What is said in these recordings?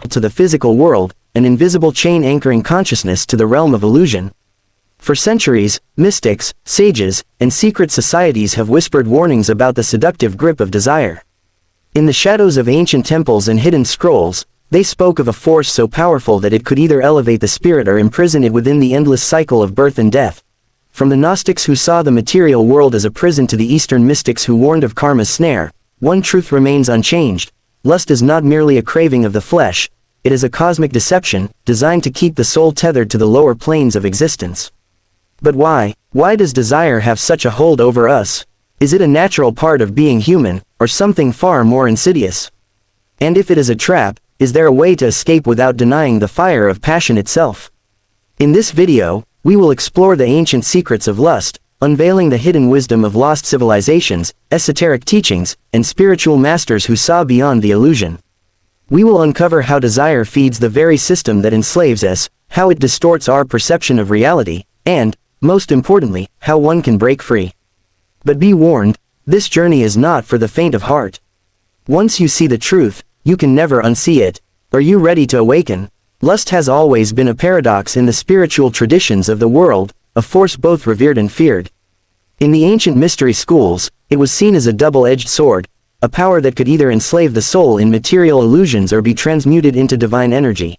to the physical world, an invisible chain anchoring consciousness to the realm of illusion. For centuries, mystics, sages, and secret societies have whispered warnings about the seductive grip of desire. In the shadows of ancient temples and hidden scrolls, they spoke of a force so powerful that it could either elevate the spirit or imprison it within the endless cycle of birth and death. From the Gnostics who saw the material world as a prison to the Eastern mystics who warned of karma's snare, one truth remains unchanged: lust is not merely a craving of the flesh, it is a cosmic deception, designed to keep the soul tethered to the lower planes of existence. But why? Why does desire have such a hold over us? Is it a natural part of being human, or something far more insidious? And if it is a trap, is there a way to escape without denying the fire of passion itself? In this video, we will explore the ancient secrets of lust, unveiling the hidden wisdom of lost civilizations, esoteric teachings, and spiritual masters who saw beyond the illusion. We will uncover how desire feeds the very system that enslaves us, how it distorts our perception of reality, and, most importantly, how one can break free. But be warned, this journey is not for the faint of heart. Once you see the truth, you can never unsee it. Are you ready to awaken? Lust has always been a paradox in the spiritual traditions of the world, a force both revered and feared. In the ancient mystery schools, it was seen as a double-edged sword, a power that could either enslave the soul in material illusions or be transmuted into divine energy.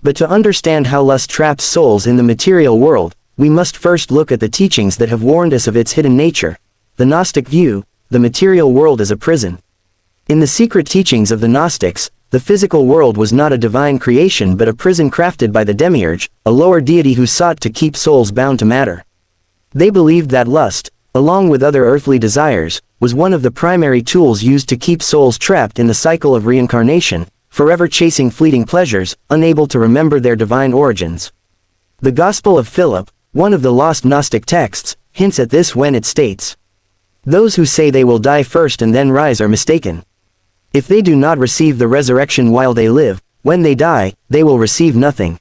But to understand how lust traps souls in the material world, we must first look at the teachings that have warned us of its hidden nature. The Gnostic view: the material world as a prison. In the secret teachings of the Gnostics, the physical world was not a divine creation but a prison crafted by the demiurge, a lower deity who sought to keep souls bound to matter. They believed that lust, along with other earthly desires, was one of the primary tools used to keep souls trapped in the cycle of reincarnation, forever chasing fleeting pleasures, unable to remember their divine origins. The Gospel of Philip, one of the lost Gnostic texts, hints at this when it states, "Those who say they will die first and then rise are mistaken. If they do not receive the resurrection while they live, when they die, they will receive nothing."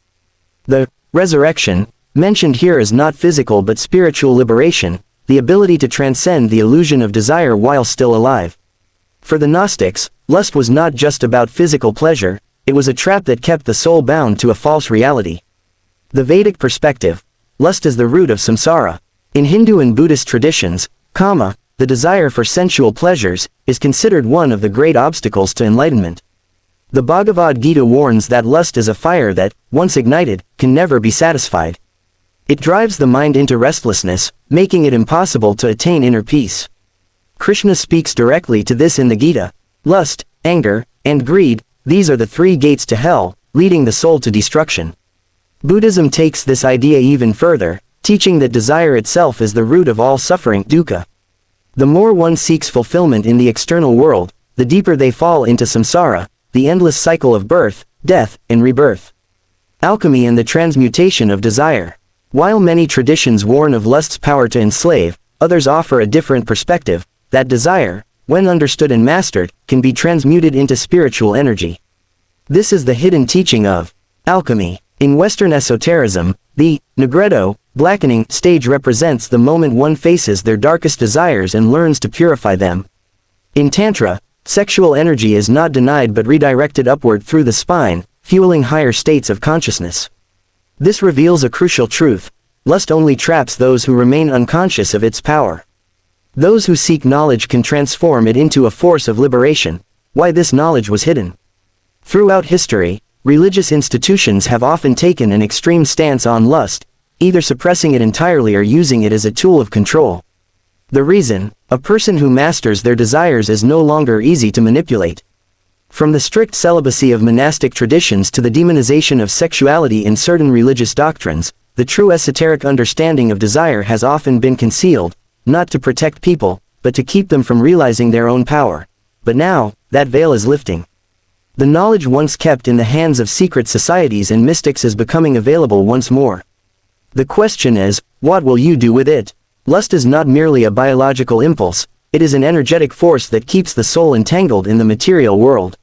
The resurrection mentioned here is not physical but spiritual liberation, the ability to transcend the illusion of desire while still alive. For the Gnostics, lust was not just about physical pleasure, it was a trap that kept the soul bound to a false reality. The Vedic perspective: lust is the root of samsara. In Hindu and Buddhist traditions, kama, the desire for sensual pleasures, is considered one of the great obstacles to enlightenment. The Bhagavad Gita warns that lust is a fire that, once ignited, can never be satisfied. It drives the mind into restlessness, making it impossible to attain inner peace. Krishna speaks directly to this in the Gita. Lust, anger, and greed, these are the three gates to hell, leading the soul to destruction. Buddhism takes this idea even further, teaching that desire itself is the root of all suffering, dukkha. The more one seeks fulfillment in the external world, the deeper they fall into samsara, the endless cycle of birth, death, and rebirth. Alchemy and the transmutation of desire. While many traditions warn of lust's power to enslave, others offer a different perspective, that desire, when understood and mastered, can be transmuted into spiritual energy. This is the hidden teaching of alchemy. In Western esotericism, the negretto, blackening stage represents the moment one faces their darkest desires and learns to purify them. In Tantra, sexual energy is not denied but redirected upward through the spine, fueling higher states of consciousness. This reveals a crucial truth: lust only traps those who remain unconscious of its power. Those who seek knowledge can transform it into a force of liberation. Why this knowledge was hidden? Throughout history, religious institutions have often taken an extreme stance on lust, either suppressing it entirely or using it as a tool of control. The reason: a person who masters their desires is no longer easy to manipulate. From the strict celibacy of monastic traditions to the demonization of sexuality in certain religious doctrines, the true esoteric understanding of desire has often been concealed, not to protect people, but to keep them from realizing their own power. But now, that veil is lifting. The knowledge once kept in the hands of secret societies and mystics is becoming available once more. The question is, what will you do with it? Lust is not merely a biological impulse, it is an energetic force that keeps the soul entangled in the material world.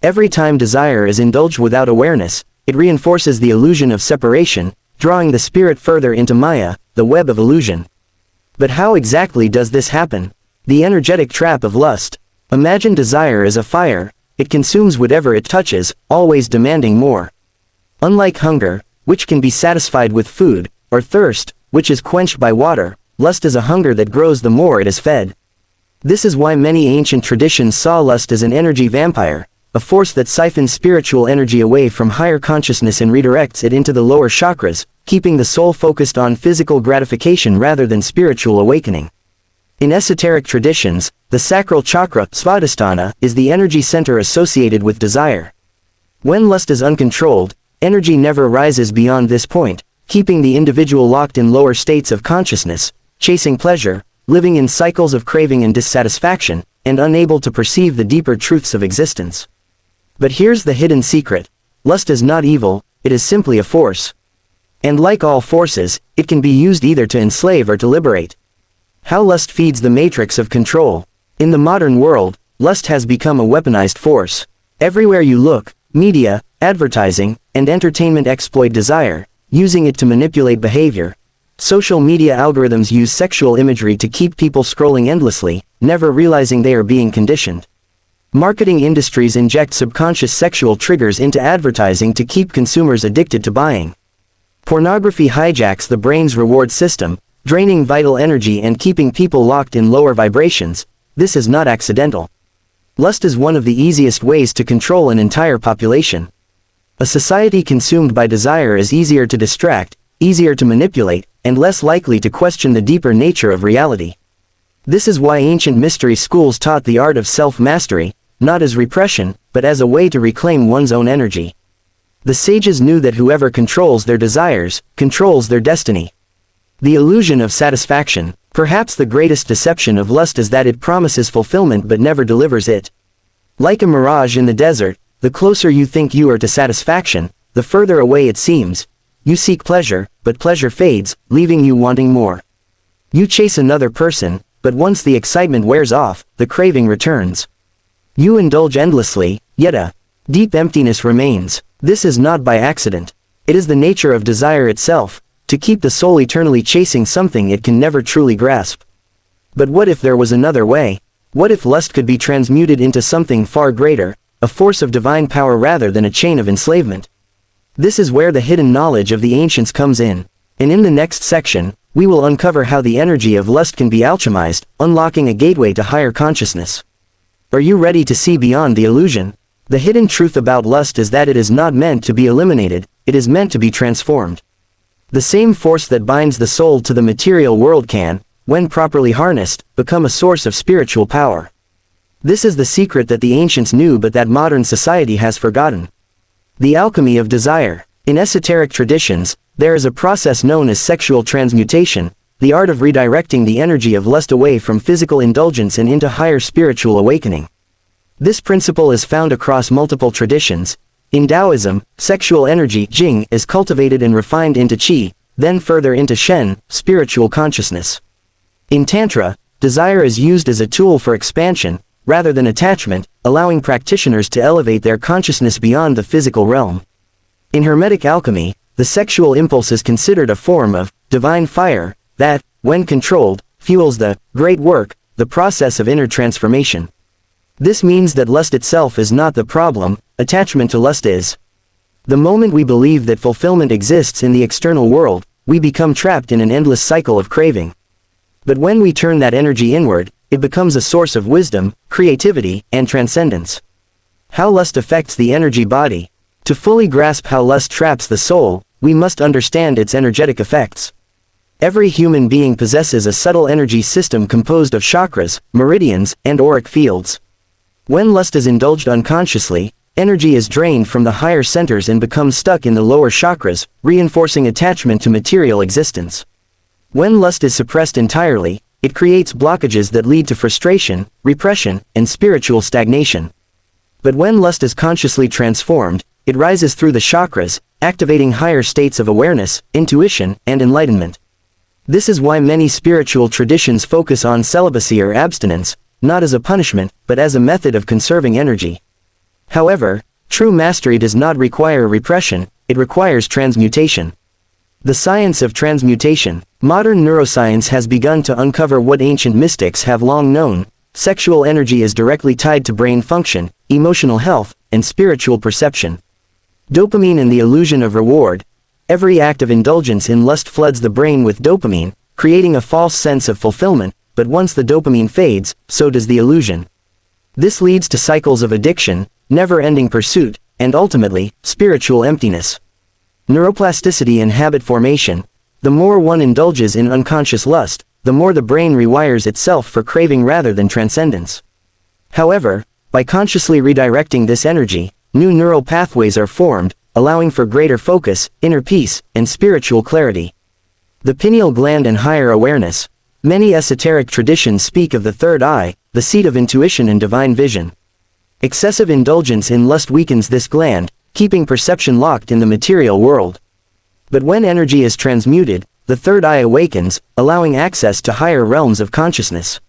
Every time desire is indulged without awareness, it reinforces the illusion of separation, drawing the spirit further into Maya, the web of illusion. But how exactly does this happen? The energetic trap of lust. Imagine desire as a fire. it consumes whatever it touches, always demanding more. Unlike hunger, which can be satisfied with food, or thirst, which is quenched by water, lust is a hunger that grows the more it is fed. This is why many ancient traditions saw lust as an energy vampire, a force that siphons spiritual energy away from higher consciousness and redirects it into the lower chakras, keeping the soul focused on physical gratification rather than spiritual awakening. In esoteric traditions, the sacral chakra, svadhisthana, is the energy center associated with desire. When lust is uncontrolled, energy never rises beyond this point, keeping the individual locked in lower states of consciousness, chasing pleasure, living in cycles of craving and dissatisfaction, and unable to perceive the deeper truths of existence. But here's the hidden secret. Lust is not evil, it is simply a force. And like all forces, it can be used either to enslave or to liberate. How lust feeds the matrix of control. In the modern world, lust has become a weaponized force. Everywhere you look, media, advertising, and entertainment exploit desire, using it to manipulate behavior. Social media algorithms use sexual imagery to keep people scrolling endlessly, never realizing they are being conditioned. Marketing industries inject subconscious sexual triggers into advertising to keep consumers addicted to buying. Pornography hijacks the brain's reward system, draining vital energy and keeping people locked in lower vibrations. This is not accidental. Lust is one of the easiest ways to control an entire population. A society consumed by desire is easier to distract, easier to manipulate, and less likely to question the deeper nature of reality. This is why ancient mystery schools taught the art of self-mastery, not as repression, but as a way to reclaim one's own energy. The sages knew that whoever controls their desires, controls their destiny. The illusion of satisfaction, perhaps the greatest deception of lust, is that it promises fulfillment but never delivers it. Like a mirage in the desert, the closer you think you are to satisfaction, the further away it seems. You seek pleasure, but pleasure fades, leaving you wanting more. You chase another person, but once the excitement wears off, the craving returns. You indulge endlessly, yet a deep emptiness remains. This is not by accident. It is the nature of desire itself, to keep the soul eternally chasing something it can never truly grasp. But what if there was another way? What if lust could be transmuted into something far greater, a force of divine power rather than a chain of enslavement? This is where the hidden knowledge of the ancients comes in, and in the next section, we will uncover how the energy of lust can be alchemized, unlocking a gateway to higher consciousness. Are you ready to see beyond the illusion? The hidden truth about lust is that it is not meant to be eliminated, it is meant to be transformed. The same force that binds the soul to the material world can, when properly harnessed, become a source of spiritual power. This is the secret that the ancients knew but that modern society has forgotten. The alchemy of desire. In esoteric traditions, there is a process known as sexual transmutation, the art of redirecting the energy of lust away from physical indulgence and into higher spiritual awakening. This principle is found across multiple traditions. In Taoism, sexual energy, Jing, is cultivated and refined into Qi, then further into Shen, spiritual consciousness. In Tantra, desire is used as a tool for expansion, rather than attachment, allowing practitioners to elevate their consciousness beyond the physical realm. In Hermetic alchemy, the sexual impulse is considered a form of divine fire that, when controlled, fuels the great work, the process of inner transformation. This means that lust itself is not the problem, attachment to lust is. The moment we believe that fulfillment exists in the external world, we become trapped in an endless cycle of craving. But when we turn that energy inward, it becomes a source of wisdom, creativity, and transcendence. How lust affects the energy body. To fully grasp how lust traps the soul, we must understand its energetic effects. Every human being possesses a subtle energy system composed of chakras, meridians, and auric fields. When lust is indulged unconsciously, energy is drained from the higher centers and becomes stuck in the lower chakras, reinforcing attachment to material existence. When lust is suppressed entirely, it creates blockages that lead to frustration, repression, and spiritual stagnation. But when lust is consciously transformed, it rises through the chakras, activating higher states of awareness, intuition, and enlightenment. This is why many spiritual traditions focus on celibacy or abstinence, not as a punishment, but as a method of conserving energy. However, true mastery does not require repression, it requires transmutation. The science of transmutation. Modern neuroscience has begun to uncover what ancient mystics have long known. Sexual energy is directly tied to brain function, emotional health, and spiritual perception. Dopamine and the illusion of reward. Every act of indulgence in lust floods the brain with dopamine, creating a false sense of fulfillment, but once the dopamine fades, so does the illusion. This leads to cycles of addiction, never-ending pursuit, and ultimately, spiritual emptiness. Neuroplasticity and habit formation. The more one indulges in unconscious lust, the more the brain rewires itself for craving rather than transcendence. However, by consciously redirecting this energy, new neural pathways are formed, allowing for greater focus, inner peace, and spiritual clarity. The pineal gland and higher awareness. Many esoteric traditions speak of the third eye, the seat of intuition and divine vision. Excessive indulgence in lust weakens this gland, keeping perception locked in the material world. But when energy is transmuted, the third eye awakens, allowing access to higher realms of consciousness.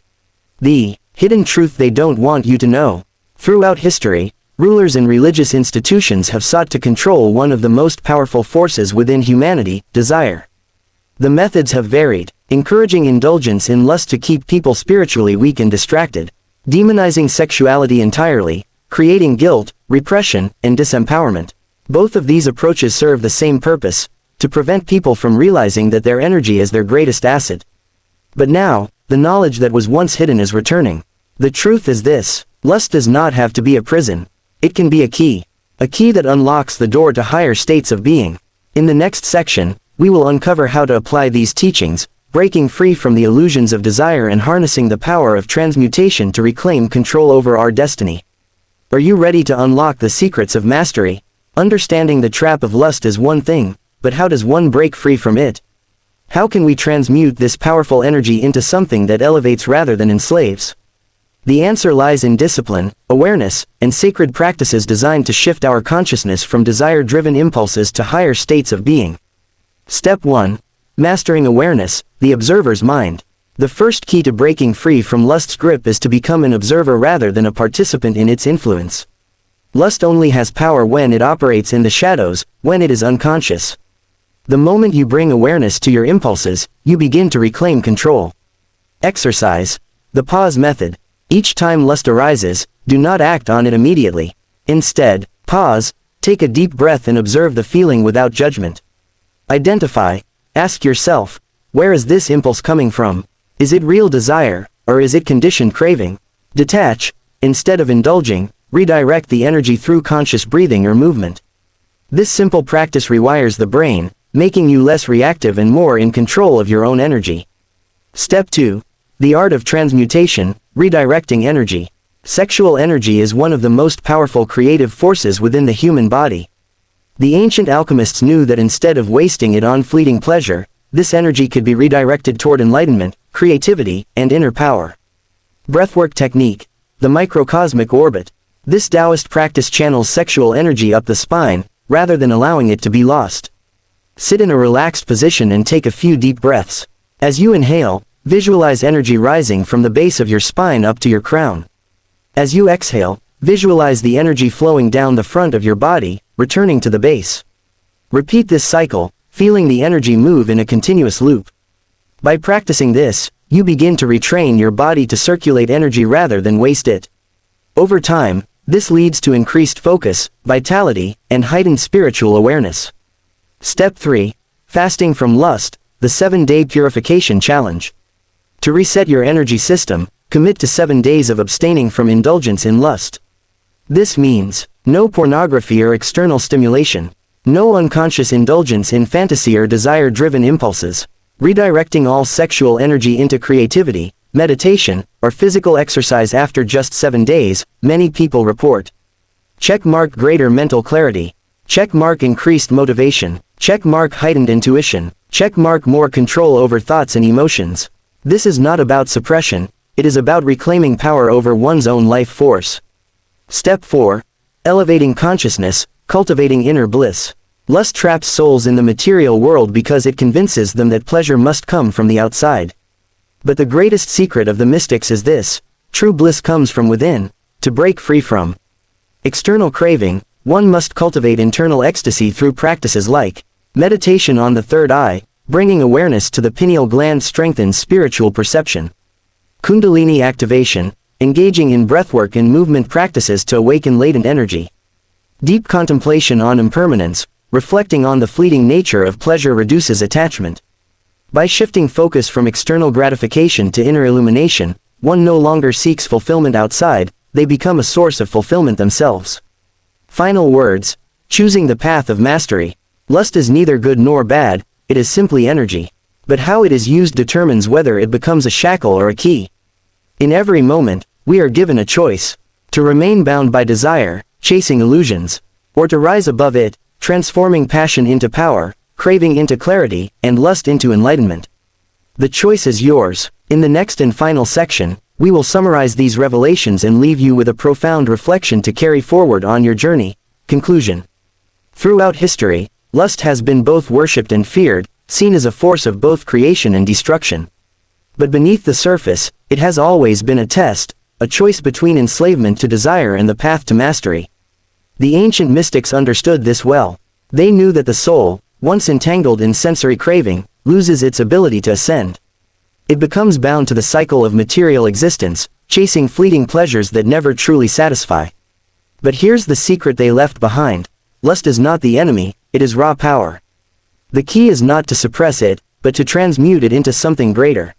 The hidden truth they don't want you to know. Throughout history, rulers and religious institutions have sought to control one of the most powerful forces within humanity, desire. The methods have varied, encouraging indulgence in lust to keep people spiritually weak and distracted, demonizing sexuality entirely, creating guilt, repression, and disempowerment. Both of these approaches serve the same purpose, to prevent people from realizing that their energy is their greatest asset. But now, the knowledge that was once hidden is returning. The truth is this: lust does not have to be a prison. It can be a key that unlocks the door to higher states of being. In the next section, we will uncover how to apply these teachings, breaking free from the illusions of desire and harnessing the power of transmutation to reclaim control over our destiny. Are you ready to unlock the secrets of mastery? Understanding the trap of lust is one thing, but how does one break free from it? How can we transmute this powerful energy into something that elevates rather than enslaves? The answer lies in discipline, awareness, and sacred practices designed to shift our consciousness from desire-driven impulses to higher states of being. Step 1. Mastering awareness, the observer's mind. The first key to breaking free from lust's grip is to become an observer rather than a participant in its influence. Lust only has power when it operates in the shadows, when it is unconscious. The moment you bring awareness to your impulses, you begin to reclaim control. Exercise. The pause method. Each time lust arises, do not act on it immediately. Instead, pause, take a deep breath and observe the feeling without judgment. Identify. Ask yourself, where is this impulse coming from? Is it real desire, or is it conditioned craving? Detach. Instead of indulging, redirect the energy through conscious breathing or movement. This simple practice rewires the brain, making you less reactive and more in control of your own energy. Step 2. The art of transmutation, redirecting energy. Sexual energy is one of the most powerful creative forces within the human body. The ancient alchemists knew that instead of wasting it on fleeting pleasure, this energy could be redirected toward enlightenment, creativity, and inner power. Breathwork technique. The microcosmic orbit. This Taoist practice channels sexual energy up the spine, rather than allowing it to be lost. Sit in a relaxed position and take a few deep breaths. As you inhale, visualize energy rising from the base of your spine up to your crown. As you exhale, visualize the energy flowing down the front of your body, returning to the base. Repeat this cycle, feeling the energy move in a continuous loop. By practicing this, you begin to retrain your body to circulate energy rather than waste it. Over time, this leads to increased focus, vitality, and heightened spiritual awareness. Step 3. Fasting from lust, the 7-day purification challenge. To reset your energy system, commit to 7 days of abstaining from indulgence in lust. This means, no pornography or external stimulation, no unconscious indulgence in fantasy or desire-driven impulses, redirecting all sexual energy into creativity, meditation, or physical exercise. After just 7 days, many people report. Check mark greater mental clarity. Check mark increased motivation. Check mark heightened intuition. Check mark more control over thoughts and emotions. This is not about suppression, it is about reclaiming power over one's own life force. Step 4. Elevating consciousness, cultivating inner bliss. Lust traps souls in the material world because it convinces them that pleasure must come from the outside. But the greatest secret of the mystics is this: true bliss comes from within. To break free from external craving, one must cultivate internal ecstasy through practices like meditation on the third eye. Bringing awareness to the pineal gland strengthens spiritual perception. Kundalini activation. engaging in breathwork and movement practices to awaken latent energy. Deep contemplation on impermanence, reflecting on the fleeting nature of pleasure reduces attachment. By shifting focus from external gratification to inner illumination, one no longer seeks fulfillment outside, they become a source of fulfillment themselves. Final words: choosing the path of mastery. Lust is neither good nor bad, it is simply energy. But how it is used determines whether it becomes a shackle or a key. In every moment, we are given a choice: to remain bound by desire, chasing illusions, or to rise above it, transforming passion into power, craving into clarity, and lust into enlightenment. The choice is yours. In the next and final section, we will summarize these revelations and leave you with a profound reflection to carry forward on your journey. Conclusion. Throughout history, lust has been both worshipped and feared, seen as a force of both creation and destruction. But beneath the surface, it has always been a test, a choice between enslavement to desire and the path to mastery. The ancient mystics understood this well. They knew that the soul, once entangled in sensory craving, loses its ability to ascend. It becomes bound to the cycle of material existence, chasing fleeting pleasures that never truly satisfy. But here's the secret they left behind: lust is not the enemy, it is raw power. The key is not to suppress it, but to transmute it into something greater.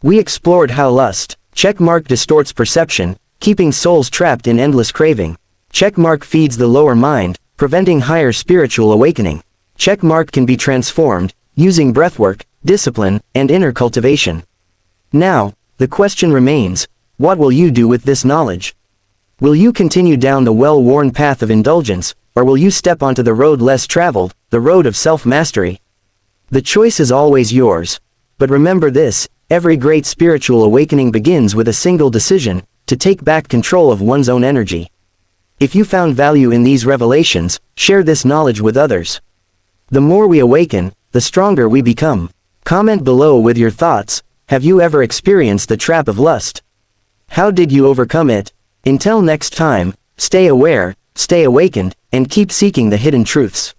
We explored how lust, checkmark, distorts perception, keeping souls trapped in endless craving. Checkmark feeds the lower mind, preventing higher spiritual awakening. Checkmark can be transformed, using breathwork, discipline, and inner cultivation. Now, the question remains: what will you do with this knowledge? Will you continue down the well-worn path of indulgence, or will you step onto the road less traveled, the road of self-mastery? The choice is always yours. But remember this: every great spiritual awakening begins with a single decision, to take back control of one's own energy. If you found value in these revelations, share this knowledge with others. The more we awaken, the stronger we become. Comment below with your thoughts. Have you ever experienced the trap of lust? How did you overcome it? Until next time, stay aware, stay awakened, and keep seeking the hidden truths.